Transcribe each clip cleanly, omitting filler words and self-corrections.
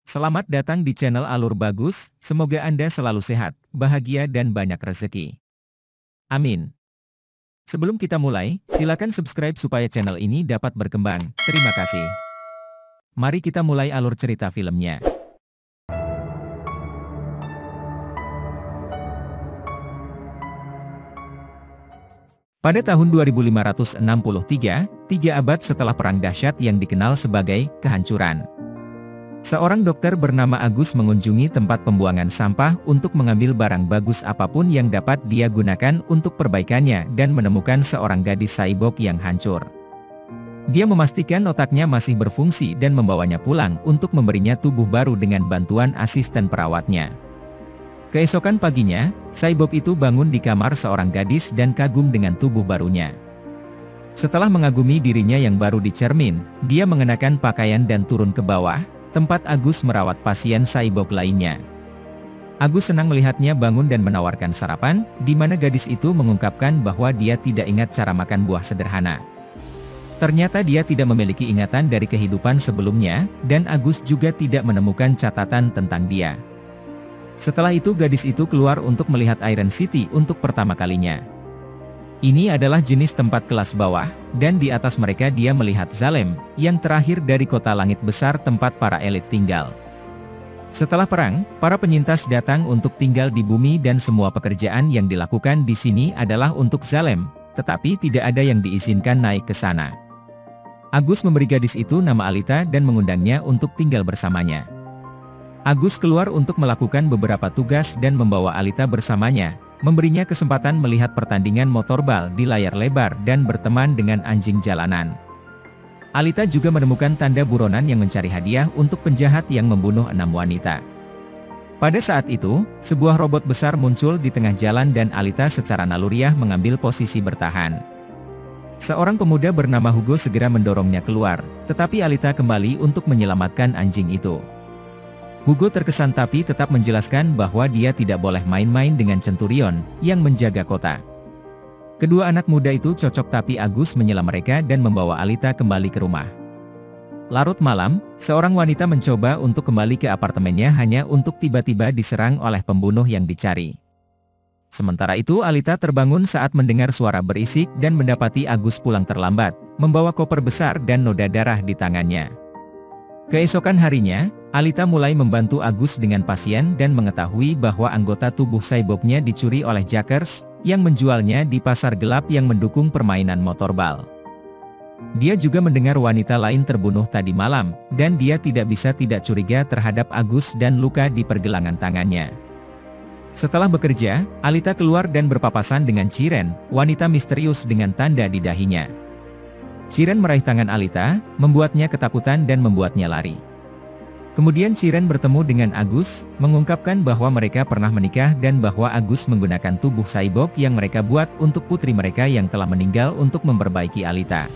Selamat datang di channel Alur Bagus, semoga Anda selalu sehat, bahagia dan banyak rezeki. Amin. Sebelum kita mulai, silakan subscribe supaya channel ini dapat berkembang. Terima kasih. Mari kita mulai alur cerita filmnya. Pada tahun 2563, 3 abad setelah Perang Dahsyat yang dikenal sebagai kehancuran, seorang dokter bernama Agus mengunjungi tempat pembuangan sampah untuk mengambil barang bagus apapun yang dapat dia gunakan untuk perbaikannya dan menemukan seorang gadis cyborg yang hancur. Dia memastikan otaknya masih berfungsi dan membawanya pulang untuk memberinya tubuh baru dengan bantuan asisten perawatnya. Keesokan paginya, cyborg itu bangun di kamar seorang gadis dan kagum dengan tubuh barunya. Setelah mengagumi dirinya yang baru di cermin, dia mengenakan pakaian dan turun ke bawah, tempat Agus merawat pasien cyborg lainnya. Agus senang melihatnya bangun dan menawarkan sarapan, di mana gadis itu mengungkapkan bahwa dia tidak ingat cara makan buah sederhana. Ternyata dia tidak memiliki ingatan dari kehidupan sebelumnya, dan Agus juga tidak menemukan catatan tentang dia. Setelah itu gadis itu keluar untuk melihat Iron City untuk pertama kalinya. Ini adalah jenis tempat kelas bawah, dan di atas mereka dia melihat Zalem, yang terakhir dari kota langit besar tempat para elit tinggal. Setelah perang, para penyintas datang untuk tinggal di bumi dan semua pekerjaan yang dilakukan di sini adalah untuk Zalem, tetapi tidak ada yang diizinkan naik ke sana. Agus memberi gadis itu nama Alita dan mengundangnya untuk tinggal bersamanya. Agus keluar untuk melakukan beberapa tugas dan membawa Alita bersamanya, memberinya kesempatan melihat pertandingan motorbal di layar lebar dan berteman dengan anjing jalanan. Alita juga menemukan tanda buronan yang mencari hadiah untuk penjahat yang membunuh 6 wanita. Pada saat itu, sebuah robot besar muncul di tengah jalan dan Alita secara naluriah mengambil posisi bertahan. Seorang pemuda bernama Hugo segera mendorongnya keluar, tetapi Alita kembali untuk menyelamatkan anjing itu. Hugo terkesan tapi tetap menjelaskan bahwa dia tidak boleh main-main dengan Centurion, yang menjaga kota. Kedua anak muda itu cocok tapi Agus menyela mereka dan membawa Alita kembali ke rumah. Larut malam, seorang wanita mencoba untuk kembali ke apartemennya hanya untuk tiba-tiba diserang oleh pembunuh yang dicari. Sementara itu Alita terbangun saat mendengar suara berisik dan mendapati Agus pulang terlambat, membawa koper besar dan noda darah di tangannya. Keesokan harinya, Alita mulai membantu Agus dengan pasien dan mengetahui bahwa anggota tubuh cyborgnya dicuri oleh Jackers, yang menjualnya di pasar gelap yang mendukung permainan motorbal. Dia juga mendengar wanita lain terbunuh tadi malam, dan dia tidak bisa tidak curiga terhadap Agus dan luka di pergelangan tangannya. Setelah bekerja, Alita keluar dan berpapasan dengan Chiren, wanita misterius dengan tanda di dahinya. Chiren meraih tangan Alita, membuatnya ketakutan dan membuatnya lari. Kemudian Chiren bertemu dengan Agus, mengungkapkan bahwa mereka pernah menikah dan bahwa Agus menggunakan tubuh cyborg yang mereka buat untuk putri mereka yang telah meninggal untuk memperbaiki Alita.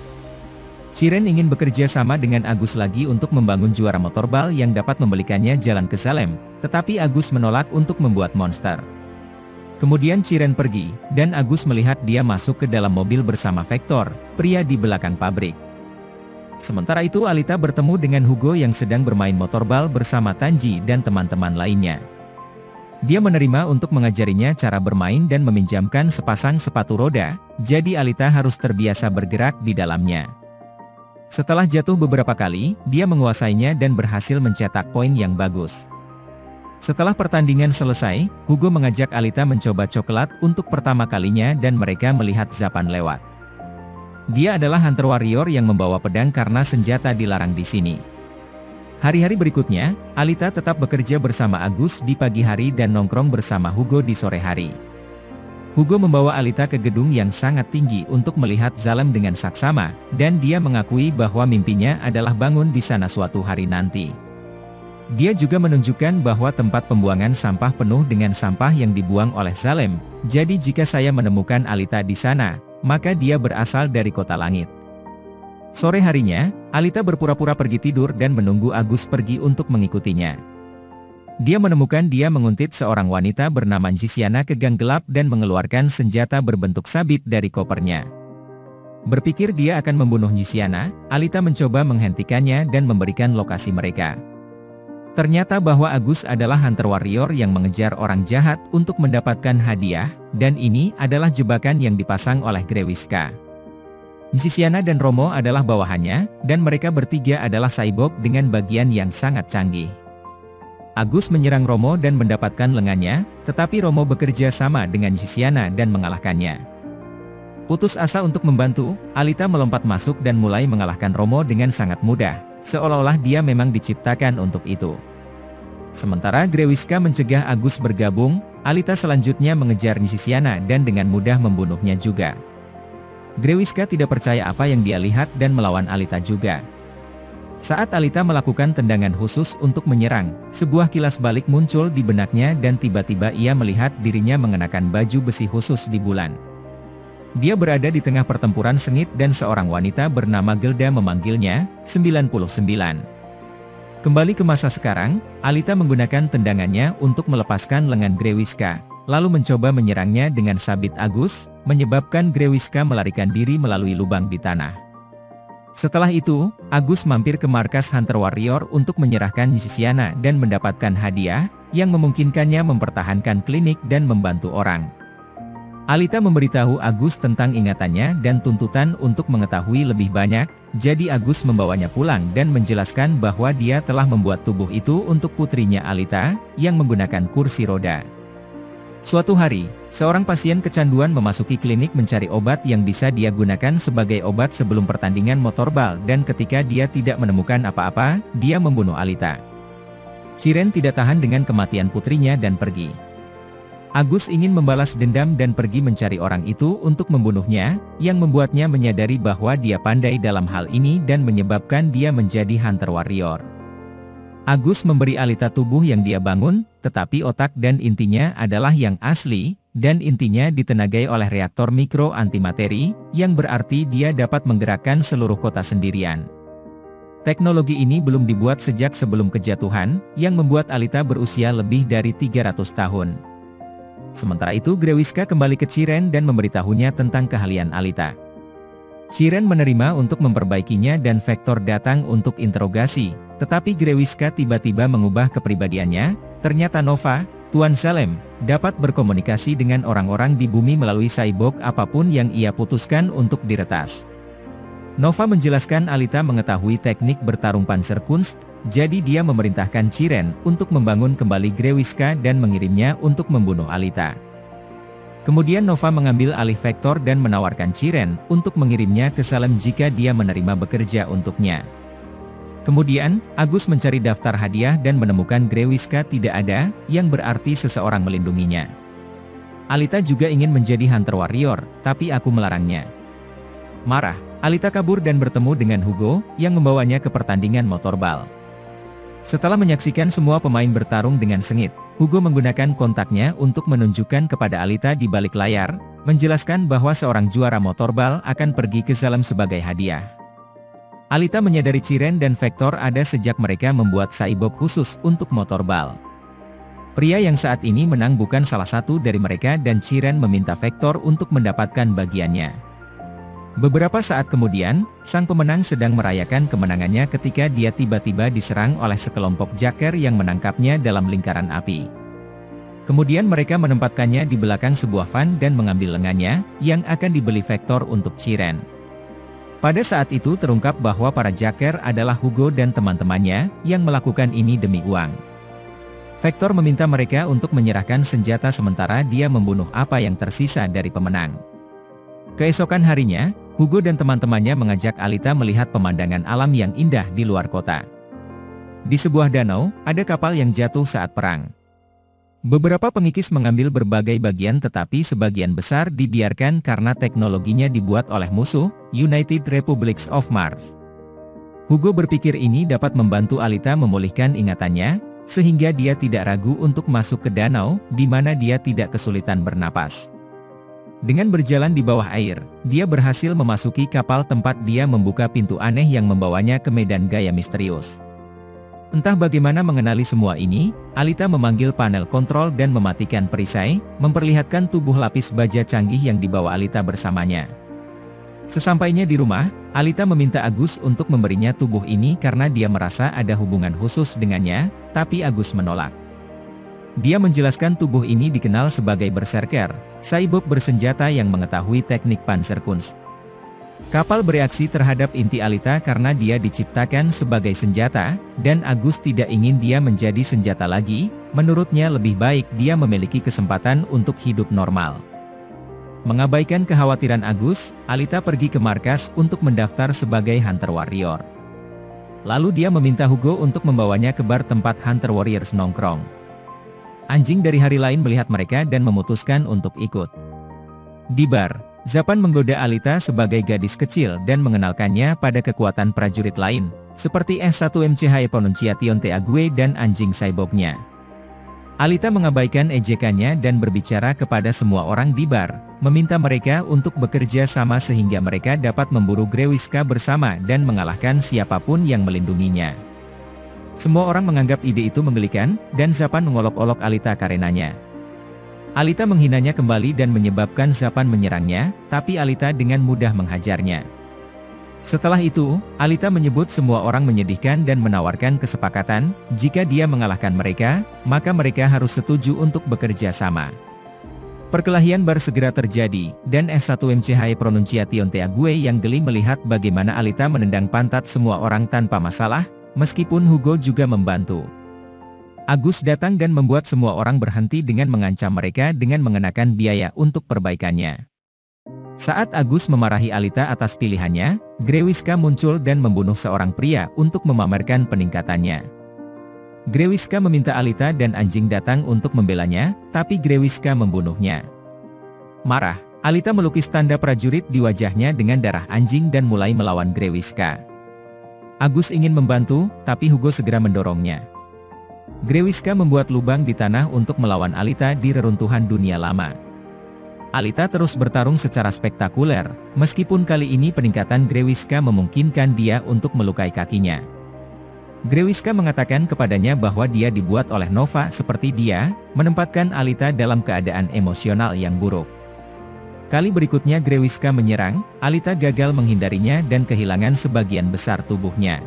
Chiren ingin bekerja sama dengan Agus lagi untuk membangun juara motorbal yang dapat membelikannya jalan ke Salem, tetapi Agus menolak untuk membuat monster. Kemudian Chiren pergi, dan Agus melihat dia masuk ke dalam mobil bersama Vector, pria di belakang pabrik. Sementara itu Alita bertemu dengan Hugo yang sedang bermain motorbal bersama Tanji dan teman-teman lainnya. Dia menerima untuk mengajarinya cara bermain dan meminjamkan sepasang sepatu roda, jadi Alita harus terbiasa bergerak di dalamnya. Setelah jatuh beberapa kali, dia menguasainya dan berhasil mencetak poin yang bagus. Setelah pertandingan selesai, Hugo mengajak Alita mencoba coklat untuk pertama kalinya dan mereka melihat Zapan lewat. Dia adalah hunter warrior yang membawa pedang karena senjata dilarang di sini. Hari-hari berikutnya, Alita tetap bekerja bersama Agus di pagi hari dan nongkrong bersama Hugo di sore hari. Hugo membawa Alita ke gedung yang sangat tinggi untuk melihat Zalem dengan saksama, dan dia mengakui bahwa mimpinya adalah bangun di sana suatu hari nanti. Dia juga menunjukkan bahwa tempat pembuangan sampah penuh dengan sampah yang dibuang oleh Zalem, jadi jika saya menemukan Alita di sana, maka dia berasal dari kota langit. Sore harinya, Alita berpura-pura pergi tidur dan menunggu Agus pergi untuk mengikutinya. Dia menemukan dia menguntit seorang wanita bernama Jisiana ke gang gelap dan mengeluarkan senjata berbentuk sabit dari kopernya. Berpikir dia akan membunuh Jisiana, Alita mencoba menghentikannya dan memberikan lokasi mereka. Ternyata bahwa Agus adalah hunter warrior yang mengejar orang jahat untuk mendapatkan hadiah, dan ini adalah jebakan yang dipasang oleh Grewiska. Sisiana dan Romo adalah bawahannya, dan mereka bertiga adalah cyborg dengan bagian yang sangat canggih. Agus menyerang Romo dan mendapatkan lengannya, tetapi Romo bekerja sama dengan Sisiana dan mengalahkannya. Putus asa untuk membantu, Alita melompat masuk dan mulai mengalahkan Romo dengan sangat mudah, seolah-olah dia memang diciptakan untuk itu. Sementara Grewiska mencegah Agus bergabung, Alita selanjutnya mengejar Sisiana dan dengan mudah membunuhnya juga. Grewiska tidak percaya apa yang dia lihat dan melawan Alita juga. Saat Alita melakukan tendangan khusus untuk menyerang, sebuah kilas balik muncul di benaknya dan tiba-tiba ia melihat dirinya mengenakan baju besi khusus di bulan. Dia berada di tengah pertempuran sengit dan seorang wanita bernama Gelda memanggilnya, 99. Kembali ke masa sekarang, Alita menggunakan tendangannya untuk melepaskan lengan Grewiska, lalu mencoba menyerangnya dengan sabit Agus, menyebabkan Grewiska melarikan diri melalui lubang di tanah. Setelah itu, Agus mampir ke markas Hunter Warrior untuk menyerahkan Sisiana dan mendapatkan hadiah, yang memungkinkannya mempertahankan klinik dan membantu orang. Alita memberitahu Agus tentang ingatannya dan tuntutan untuk mengetahui lebih banyak, jadi Agus membawanya pulang dan menjelaskan bahwa dia telah membuat tubuh itu untuk putrinya Alita, yang menggunakan kursi roda. Suatu hari, seorang pasien kecanduan memasuki klinik mencari obat yang bisa dia gunakan sebagai obat sebelum pertandingan motorball dan ketika dia tidak menemukan apa-apa, dia membunuh Alita. Chiren tidak tahan dengan kematian putrinya dan pergi. Agus ingin membalas dendam dan pergi mencari orang itu untuk membunuhnya, yang membuatnya menyadari bahwa dia pandai dalam hal ini dan menyebabkan dia menjadi Hunter Warrior. Agus memberi Alita tubuh yang dia bangun, tetapi otak dan intinya adalah yang asli, dan intinya ditenagai oleh reaktor mikro antimateri, yang berarti dia dapat menggerakkan seluruh kota sendirian. Teknologi ini belum dibuat sejak sebelum kejatuhan, yang membuat Alita berusia lebih dari 300 tahun. Sementara itu Grewiska kembali ke Chiren dan memberitahunya tentang keahlian Alita. Chiren menerima untuk memperbaikinya dan Vector datang untuk interogasi, tetapi Grewiska tiba-tiba mengubah kepribadiannya. Ternyata Nova, Tuan Salem, dapat berkomunikasi dengan orang-orang di bumi melalui cyborg apapun yang ia putuskan untuk diretas. Nova menjelaskan Alita mengetahui teknik bertarung Panzerkunst, jadi dia memerintahkan Chiren untuk membangun kembali Grewiska dan mengirimnya untuk membunuh Alita. Kemudian Nova mengambil alih Vector dan menawarkan Chiren untuk mengirimnya ke Salem jika dia menerima bekerja untuknya. Kemudian, Agus mencari daftar hadiah dan menemukan Grewiska tidak ada, yang berarti seseorang melindunginya. Alita juga ingin menjadi Hunter Warrior, tapi aku melarangnya. Marah, Alita kabur dan bertemu dengan Hugo, yang membawanya ke pertandingan motorball. Setelah menyaksikan semua pemain bertarung dengan sengit, Hugo menggunakan kontaknya untuk menunjukkan kepada Alita di balik layar, menjelaskan bahwa seorang juara motorball akan pergi ke Salem sebagai hadiah. Alita menyadari Chiren dan Vector ada sejak mereka membuat cyborg khusus untuk motorball. Pria yang saat ini menang bukan salah satu dari mereka dan Chiren meminta Vector untuk mendapatkan bagiannya. Beberapa saat kemudian, sang pemenang sedang merayakan kemenangannya ketika dia tiba-tiba diserang oleh sekelompok jacker yang menangkapnya dalam lingkaran api. Kemudian mereka menempatkannya di belakang sebuah van dan mengambil lengannya, yang akan dibeli Vector untuk Chiren. Pada saat itu terungkap bahwa para jacker adalah Hugo dan teman-temannya, yang melakukan ini demi uang. Vector meminta mereka untuk menyerahkan senjata sementara dia membunuh apa yang tersisa dari pemenang. Keesokan harinya, Hugo dan teman-temannya mengajak Alita melihat pemandangan alam yang indah di luar kota. Di sebuah danau, ada kapal yang jatuh saat perang. Beberapa pengikis mengambil berbagai bagian tetapi sebagian besar dibiarkan karena teknologinya dibuat oleh musuh, United Republics of Mars. Hugo berpikir ini dapat membantu Alita memulihkan ingatannya, sehingga dia tidak ragu untuk masuk ke danau, di mana dia tidak kesulitan bernapas. Dengan berjalan di bawah air, dia berhasil memasuki kapal tempat dia membuka pintu aneh yang membawanya ke medan gaya misterius. Entah bagaimana mengenali semua ini, Alita memanggil panel kontrol dan mematikan perisai, memperlihatkan tubuh lapis baja canggih yang dibawa Alita bersamanya. Sesampainya di rumah, Alita meminta Agus untuk memberinya tubuh ini karena dia merasa ada hubungan khusus dengannya, tapi Agus menolak. Dia menjelaskan tubuh ini dikenal sebagai Berserker, cyborg bersenjata yang mengetahui teknik Panzerkunst. Kapal bereaksi terhadap inti Alita karena dia diciptakan sebagai senjata, dan Agus tidak ingin dia menjadi senjata lagi. Menurutnya lebih baik dia memiliki kesempatan untuk hidup normal. Mengabaikan kekhawatiran Agus, Alita pergi ke markas untuk mendaftar sebagai Hunter Warrior. Lalu dia meminta Hugo untuk membawanya ke bar tempat Hunter Warriors nongkrong. Anjing dari hari lain melihat mereka dan memutuskan untuk ikut. Di bar, Zapan menggoda Alita sebagai gadis kecil dan mengenalkannya pada kekuatan prajurit lain, seperti S1MCH Pronunciation Teague dan anjing cyborgnya. Alita mengabaikan ejekannya dan berbicara kepada semua orang di bar, meminta mereka untuk bekerja sama sehingga mereka dapat memburu Grewiska bersama dan mengalahkan siapapun yang melindunginya. Semua orang menganggap ide itu menggelikan, dan Zapan mengolok-olok Alita karenanya. Alita menghinanya kembali dan menyebabkan Zapan menyerangnya, tapi Alita dengan mudah menghajarnya. Setelah itu, Alita menyebut semua orang menyedihkan dan menawarkan kesepakatan, jika dia mengalahkan mereka, maka mereka harus setuju untuk bekerja sama. Perkelahian bar segera terjadi, dan S1MCH Pronunciation Teague yang geli melihat bagaimana Alita menendang pantat semua orang tanpa masalah, meskipun Hugo juga membantu. Agus datang dan membuat semua orang berhenti dengan mengancam mereka dengan mengenakan biaya untuk perbaikannya. Saat Agus memarahi Alita atas pilihannya, Grewiska muncul dan membunuh seorang pria untuk memamerkan peningkatannya. Grewiska meminta Alita dan anjing datang untuk membelanya, tapi Grewiska membunuhnya. Marah, Alita melukis tanda prajurit di wajahnya dengan darah anjing dan mulai melawan Grewiska. Agus ingin membantu, tapi Hugo segera mendorongnya. Grewiska membuat lubang di tanah untuk melawan Alita di reruntuhan dunia lama. Alita terus bertarung secara spektakuler, meskipun kali ini peningkatan Grewiska memungkinkan dia untuk melukai kakinya. Grewiska mengatakan kepadanya bahwa dia dibuat oleh Nova seperti dia, menempatkan Alita dalam keadaan emosional yang buruk. Kali berikutnya Grewiska menyerang, Alita gagal menghindarinya dan kehilangan sebagian besar tubuhnya.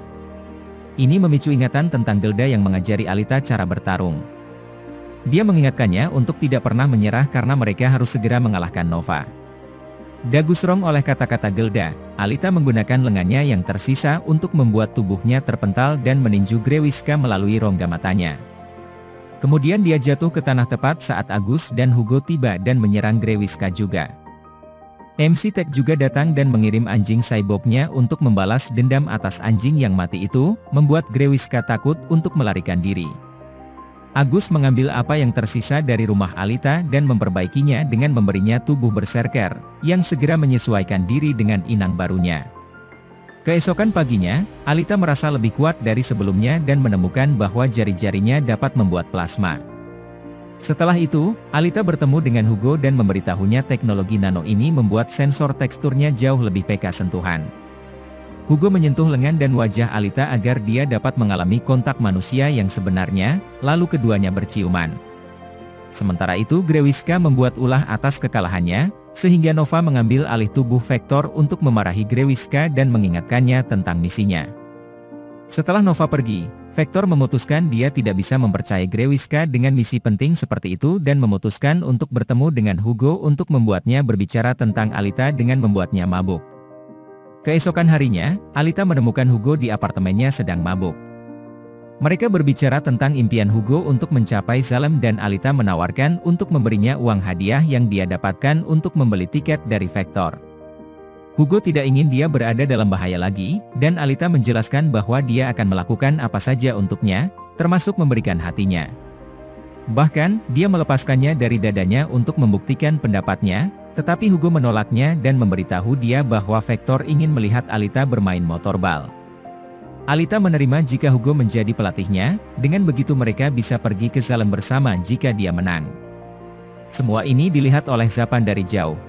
Ini memicu ingatan tentang Gelda yang mengajari Alita cara bertarung. Dia mengingatkannya untuk tidak pernah menyerah karena mereka harus segera mengalahkan Nova. Dagusrong oleh kata-kata Gelda, Alita menggunakan lengannya yang tersisa untuk membuat tubuhnya terpental dan meninju Grewiska melalui rongga matanya. Kemudian dia jatuh ke tanah tepat saat Agus dan Hugo tiba dan menyerang Grewiska juga. MC Tech juga datang dan mengirim anjing cyborgnya untuk membalas dendam atas anjing yang mati itu, membuat Grewiska takut untuk melarikan diri. Agus mengambil apa yang tersisa dari rumah Alita dan memperbaikinya dengan memberinya tubuh berserker, yang segera menyesuaikan diri dengan inang barunya. Keesokan paginya, Alita merasa lebih kuat dari sebelumnya dan menemukan bahwa jari-jarinya dapat membuat plasma. Setelah itu, Alita bertemu dengan Hugo dan memberitahunya teknologi nano ini membuat sensor teksturnya jauh lebih peka sentuhan. Hugo menyentuh lengan dan wajah Alita agar dia dapat mengalami kontak manusia yang sebenarnya, lalu keduanya berciuman. Sementara itu Grewiska membuat ulah atas kekalahannya, sehingga Nova mengambil alih tubuh Vector untuk memarahi Grewiska dan mengingatkannya tentang misinya. Setelah Nova pergi, Vector memutuskan dia tidak bisa mempercayai Grewiska dengan misi penting seperti itu dan memutuskan untuk bertemu dengan Hugo untuk membuatnya berbicara tentang Alita dengan membuatnya mabuk. Keesokan harinya, Alita menemukan Hugo di apartemennya sedang mabuk. Mereka berbicara tentang impian Hugo untuk mencapai Salem dan Alita menawarkan untuk memberinya uang hadiah yang dia dapatkan untuk membeli tiket dari Vector. Hugo tidak ingin dia berada dalam bahaya lagi, dan Alita menjelaskan bahwa dia akan melakukan apa saja untuknya, termasuk memberikan hatinya. Bahkan, dia melepaskannya dari dadanya untuk membuktikan pendapatnya, tetapi Hugo menolaknya dan memberitahu dia bahwa Vector ingin melihat Alita bermain motorbal. Alita menerima jika Hugo menjadi pelatihnya, dengan begitu mereka bisa pergi ke Salem bersama jika dia menang. Semua ini dilihat oleh Zapan dari jauh.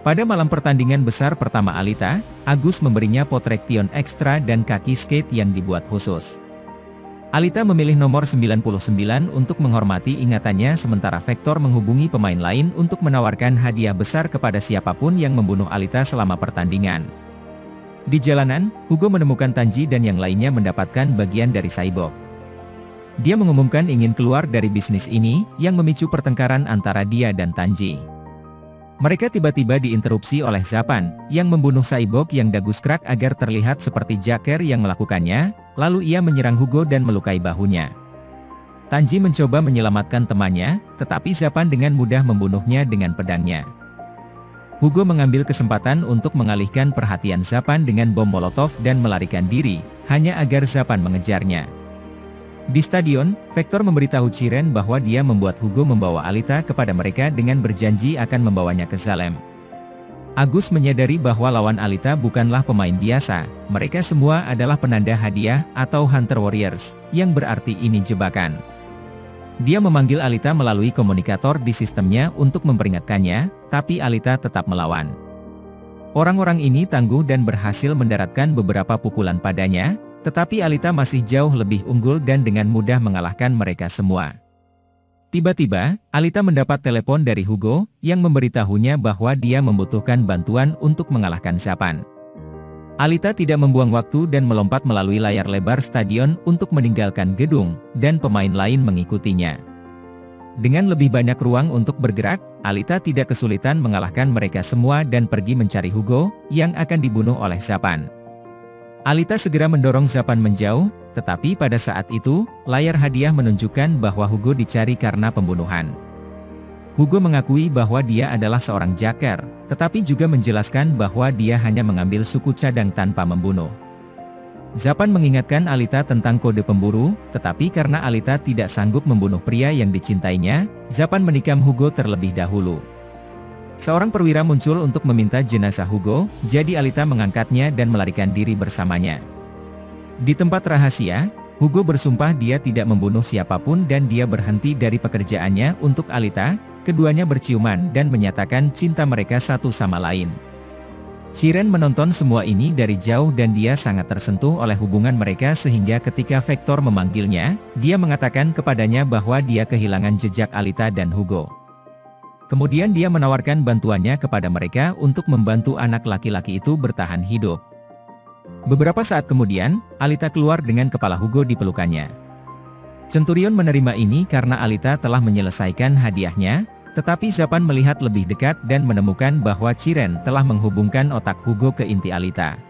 Pada malam pertandingan besar pertama Alita, Agus memberinya potrection ekstra dan kaki skate yang dibuat khusus. Alita memilih nomor 99 untuk menghormati ingatannya sementara Vector menghubungi pemain lain untuk menawarkan hadiah besar kepada siapapun yang membunuh Alita selama pertandingan. Di jalanan, Hugo menemukan Tanji dan yang lainnya mendapatkan bagian dari cyborg. Dia mengumumkan ingin keluar dari bisnis ini, yang memicu pertengkaran antara dia dan Tanji. Mereka tiba-tiba diinterupsi oleh Zapan, yang membunuh Cyborg yang Daguscrack agar terlihat seperti Jacker yang melakukannya, lalu ia menyerang Hugo dan melukai bahunya. Tanji mencoba menyelamatkan temannya, tetapi Zapan dengan mudah membunuhnya dengan pedangnya. Hugo mengambil kesempatan untuk mengalihkan perhatian Zapan dengan bom Molotov dan melarikan diri, hanya agar Zapan mengejarnya. Di stadion, Vector memberitahu Chiren bahwa dia membuat Hugo membawa Alita kepada mereka dengan berjanji akan membawanya ke Salem. Agus menyadari bahwa lawan Alita bukanlah pemain biasa, mereka semua adalah penanda hadiah atau Hunter Warriors, yang berarti ini jebakan. Dia memanggil Alita melalui komunikator di sistemnya untuk memperingatkannya, tapi Alita tetap melawan. Orang-orang ini tangguh dan berhasil mendaratkan beberapa pukulan padanya, tetapi Alita masih jauh lebih unggul dan dengan mudah mengalahkan mereka semua. Tiba-tiba, Alita mendapat telepon dari Hugo, yang memberitahunya bahwa dia membutuhkan bantuan untuk mengalahkan Zapan. Alita tidak membuang waktu dan melompat melalui layar lebar stadion untuk meninggalkan gedung, dan pemain lain mengikutinya. Dengan lebih banyak ruang untuk bergerak, Alita tidak kesulitan mengalahkan mereka semua dan pergi mencari Hugo, yang akan dibunuh oleh Zapan. Alita segera mendorong Zapan menjauh, tetapi pada saat itu, layar hadiah menunjukkan bahwa Hugo dicari karena pembunuhan. Hugo mengakui bahwa dia adalah seorang Jacker, tetapi juga menjelaskan bahwa dia hanya mengambil suku cadang tanpa membunuh. Zapan mengingatkan Alita tentang kode pemburu, tetapi karena Alita tidak sanggup membunuh pria yang dicintainya, Zapan menikam Hugo terlebih dahulu. Seorang perwira muncul untuk meminta jenazah Hugo, jadi Alita mengangkatnya dan melarikan diri bersamanya. Di tempat rahasia, Hugo bersumpah dia tidak membunuh siapapun dan dia berhenti dari pekerjaannya untuk Alita, keduanya berciuman dan menyatakan cinta mereka satu sama lain. Chiren menonton semua ini dari jauh dan dia sangat tersentuh oleh hubungan mereka sehingga ketika Vector memanggilnya, dia mengatakan kepadanya bahwa dia kehilangan jejak Alita dan Hugo. Kemudian dia menawarkan bantuannya kepada mereka untuk membantu anak laki-laki itu bertahan hidup. Beberapa saat kemudian, Alita keluar dengan kepala Hugo di pelukannya. Centurion menerima ini karena Alita telah menyelesaikan hadiahnya, tetapi Zapan melihat lebih dekat dan menemukan bahwa Chiren telah menghubungkan otak Hugo ke inti Alita.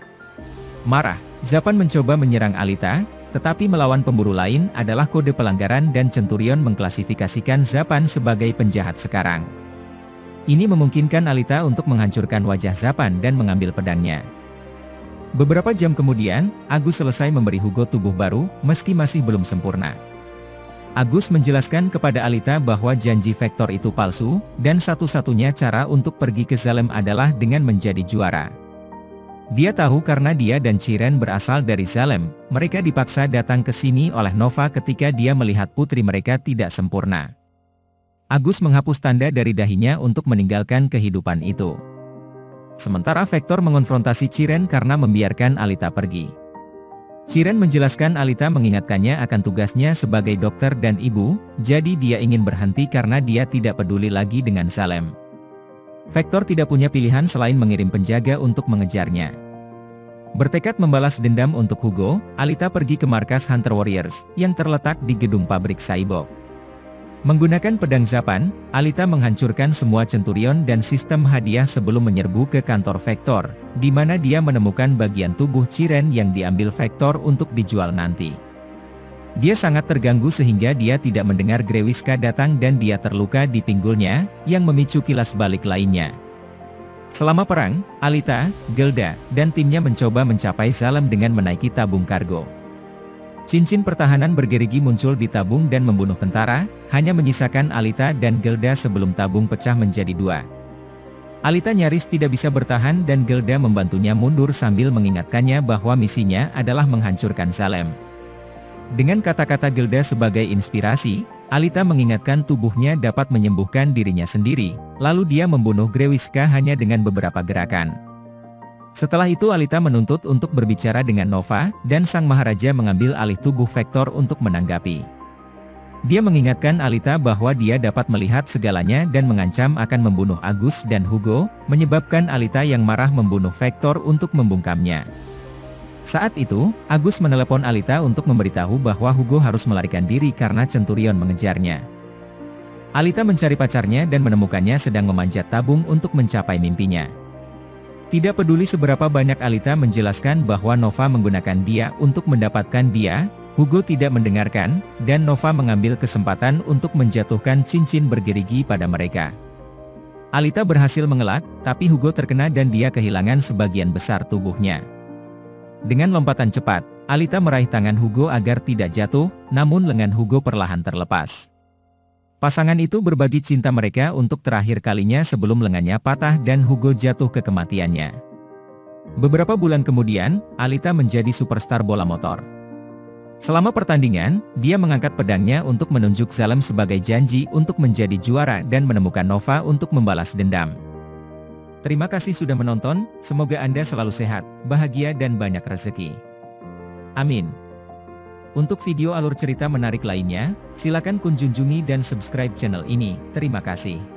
Marah, Zapan mencoba menyerang Alita, tetapi melawan pemburu lain adalah kode pelanggaran dan Centurion mengklasifikasikan Zapan sebagai penjahat sekarang. Ini memungkinkan Alita untuk menghancurkan wajah Zapan dan mengambil pedangnya. Beberapa jam kemudian, Agus selesai memberi Hugo tubuh baru, meski masih belum sempurna. Agus menjelaskan kepada Alita bahwa janji Vector itu palsu, dan satu-satunya cara untuk pergi ke Salem adalah dengan menjadi juara. Dia tahu karena dia dan Chiren berasal dari Salem, mereka dipaksa datang ke sini oleh Nova ketika dia melihat putri mereka tidak sempurna. Agus menghapus tanda dari dahinya untuk meninggalkan kehidupan itu. Sementara Vector mengonfrontasi Chiren karena membiarkan Alita pergi. Chiren menjelaskan Alita mengingatkannya akan tugasnya sebagai dokter dan ibu, jadi dia ingin berhenti karena dia tidak peduli lagi dengan Salem. Vector tidak punya pilihan selain mengirim penjaga untuk mengejarnya. Bertekad membalas dendam untuk Hugo, Alita pergi ke markas Hunter Warriors, yang terletak di gedung pabrik Cyborg. Menggunakan pedang Zapan, Alita menghancurkan semua Centurion dan sistem hadiah sebelum menyerbu ke kantor Vector, di mana dia menemukan bagian tubuh Chiren yang diambil Vector untuk dijual nanti. Dia sangat terganggu sehingga dia tidak mendengar Grewiska datang dan dia terluka di pinggulnya, yang memicu kilas balik lainnya. Selama perang, Alita, Gelda, dan timnya mencoba mencapai Salem dengan menaiki tabung kargo. Cincin pertahanan bergerigi muncul di tabung dan membunuh tentara, hanya menyisakan Alita dan Gelda sebelum tabung pecah menjadi dua. Alita nyaris tidak bisa bertahan dan Gelda membantunya mundur sambil mengingatkannya bahwa misinya adalah menghancurkan Salem. Dengan kata-kata Gelda sebagai inspirasi, Alita mengingatkan tubuhnya dapat menyembuhkan dirinya sendiri, lalu dia membunuh Grewiska hanya dengan beberapa gerakan. Setelah itu Alita menuntut untuk berbicara dengan Nova, dan Sang Maharaja mengambil alih tubuh Vector untuk menanggapi. Dia mengingatkan Alita bahwa dia dapat melihat segalanya dan mengancam akan membunuh Agus dan Hugo, menyebabkan Alita yang marah membunuh Vector untuk membungkamnya. Saat itu, Agus menelepon Alita untuk memberitahu bahwa Hugo harus melarikan diri karena Centurion mengejarnya. Alita mencari pacarnya dan menemukannya sedang memanjat tabung untuk mencapai mimpinya. Tidak peduli seberapa banyak Alita menjelaskan bahwa Nova menggunakan dia untuk mendapatkan dia, Hugo tidak mendengarkan, dan Nova mengambil kesempatan untuk menjatuhkan cincin bergerigi pada mereka. Alita berhasil mengelak, tapi Hugo terkena dan dia kehilangan sebagian besar tubuhnya. Dengan lompatan cepat, Alita meraih tangan Hugo agar tidak jatuh, namun lengan Hugo perlahan terlepas. Pasangan itu berbagi cinta mereka untuk terakhir kalinya sebelum lengannya patah dan Hugo jatuh ke kematiannya. Beberapa bulan kemudian, Alita menjadi superstar bola motor. Selama pertandingan, dia mengangkat pedangnya untuk menunjuk Zalem sebagai janji untuk menjadi juara dan menemukan Nova untuk membalas dendam. Terima kasih sudah menonton, semoga Anda selalu sehat, bahagia dan banyak rezeki. Amin. Untuk video alur cerita menarik lainnya, silakan kunjungi dan subscribe channel ini. Terima kasih.